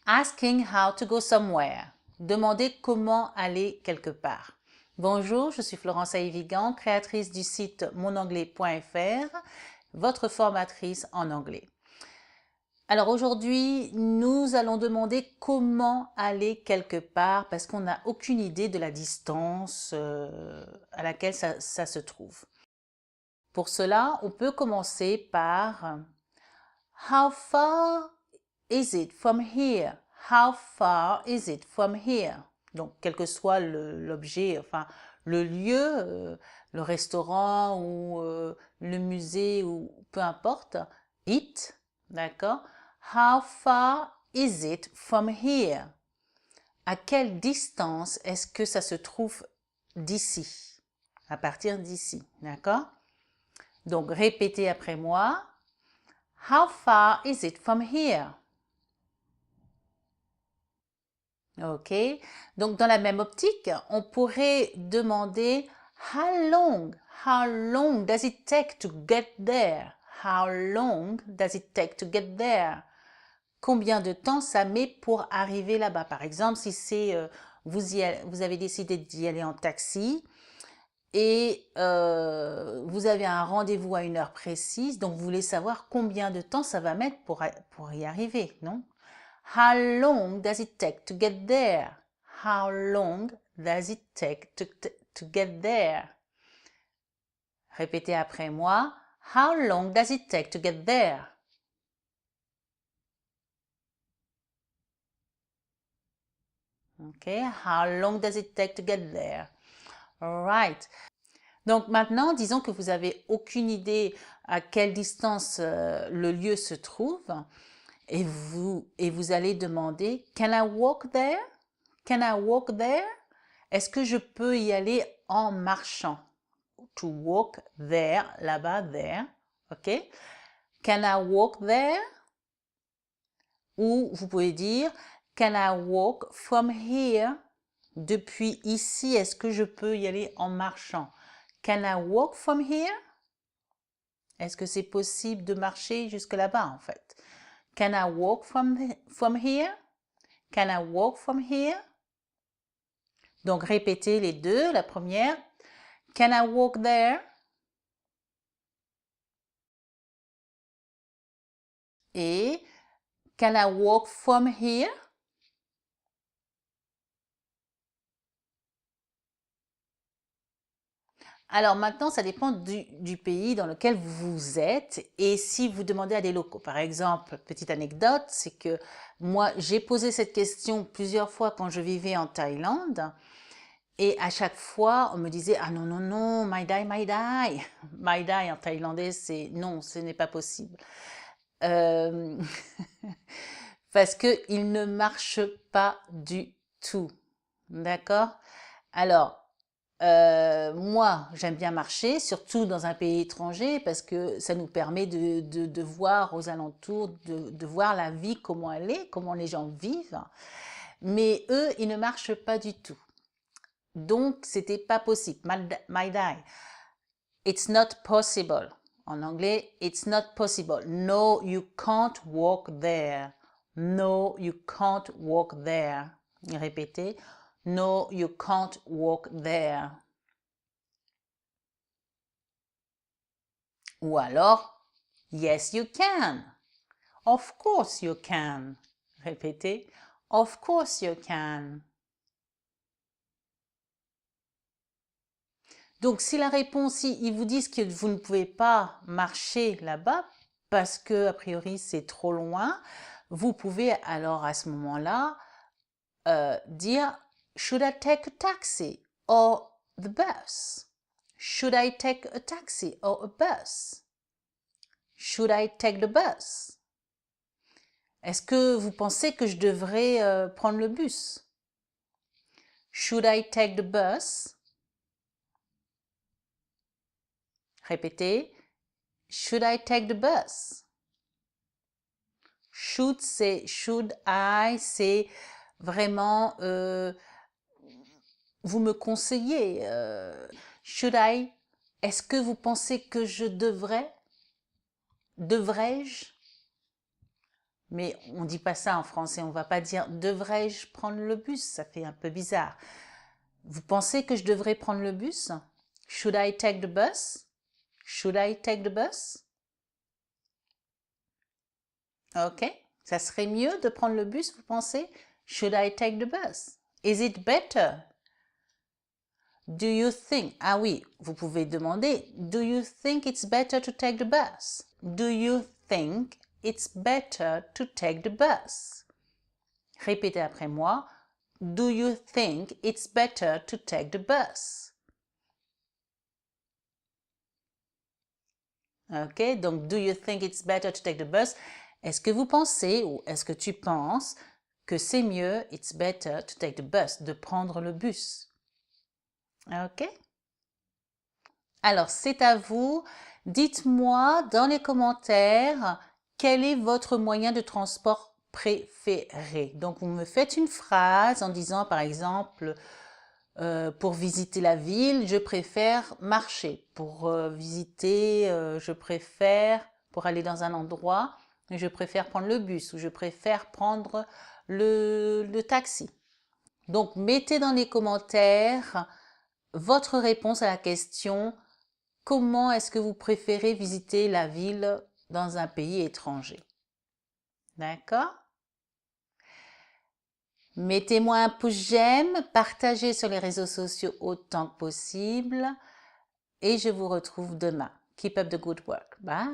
Asking how to go somewhere. Demander comment aller quelque part. Bonjour, je suis Florence Aïvigan, créatrice du site monanglais.fr, votre formatrice en anglais. Alors aujourd'hui, nous allons demander comment aller quelque part parce qu'on n'a aucune idée de la distance à laquelle ça se trouve. Pour cela, on peut commencer par How far is it from here? How far is it from here? Donc, quel que soit l'objet, enfin, le lieu, le restaurant ou le musée ou peu importe, it, d'accord? How far is it from here? À quelle distance est-ce que ça se trouve d'ici? À partir d'ici, d'accord? Donc, répétez après moi. How far is it from here? Ok, donc dans la même optique, on pourrait demander how long does it take to get there? How long does it take to get there? Combien de temps ça met pour arriver là-bas? Par exemple, si c'est vous avez décidé d'y aller en taxi et vous avez un rendez-vous à une heure précise, donc vous voulez savoir combien de temps ça va mettre pour y arriver, non? How long does it take to get there? How long does it take to get there? Répétez après moi. How long does it take to get there? Okay, how long does it take to get there? All right. Donc maintenant, disons que vous avez aucune idée à quelle distance le lieu se trouve et vous allez demander Can I walk there? Can I walk there? Est-ce que je peux y aller en marchant? To walk there, là-bas, there. OK? Can I walk there? Ou vous pouvez dire Can I walk from here? Depuis ici, est-ce que je peux y aller en marchant? Can I walk from here? Est-ce que c'est possible de marcher jusque là-bas en fait? Can I walk from here? Can I walk from here? Donc répétez les deux. La première, Can I walk there? Et Can I walk from here? Alors maintenant, ça dépend du pays dans lequel vous êtes et si vous demandez à des locaux. Par exemple, petite anecdote, c'est que moi, j'ai posé cette question plusieurs fois quand je vivais en Thaïlande et à chaque fois, on me disait « Ah non, non, non, Mai Dai, Mai Dai ». Mai Dai en thaïlandais, c'est « Non, ce n'est pas possible ». Parce qu'il ne marche pas du tout. D'accord? Alors, moi, j'aime bien marcher, surtout dans un pays étranger, parce que ça nous permet de voir aux alentours, de voir la vie, comment elle est, comment les gens vivent. Mais eux, ils ne marchent pas du tout. Donc, c'était pas possible. My die. It's not possible. En anglais, it's not possible. No, you can't walk there. No, you can't walk there. Répétez. No, you can't walk there. Ou alors, yes, you can. Of course you can. Répétez. Of course you can. Donc, si la réponse, si ils vous disent que vous ne pouvez pas marcher là-bas parce que, a priori, c'est trop loin, vous pouvez alors à ce moment-là dire Should I take a taxi or the bus? Should I take a taxi or a bus? Should I take the bus? Est-ce que vous pensez que je devrais prendre le bus? Should I take the bus? Répétez. Should I take the bus? Should, c'est should I, c'est vraiment vous me conseillez. Should I? Est-ce que vous pensez que je devrais? Devrais-je? Mais on ne dit pas ça en français, on ne va pas dire « devrais-je prendre le bus ?» Ça fait un peu bizarre. Vous pensez que je devrais prendre le bus? Should I take the bus? Should I take the bus? Ok, ça serait mieux de prendre le bus, vous pensez? Should I take the bus? Is it better? Do you think? Ah oui, vous pouvez demander. Do you think it's better to take the bus? Do you think it's better to take the bus? Répétez après moi. Do you think it's better to take the bus? Ok, donc do you think it's better to take the bus? Est-ce que vous pensez ou est-ce que tu penses que c'est mieux, it's better to take the bus, de prendre le bus? Ok? Alors, c'est à vous. Dites-moi dans les commentaires quel est votre moyen de transport préféré. Donc, vous me faites une phrase en disant, par exemple, pour visiter la ville, je préfère marcher. Pour visiter, pour aller dans un endroit, je préfère prendre le bus ou je préfère prendre le taxi. Donc, mettez dans les commentaires votre réponse à la question « Comment est-ce que vous préférez visiter la ville dans un pays étranger ?» D'accord? Mettez-moi un pouce j'aime, partagez sur les réseaux sociaux autant que possible et je vous retrouve demain. Keep up the good work. Bye!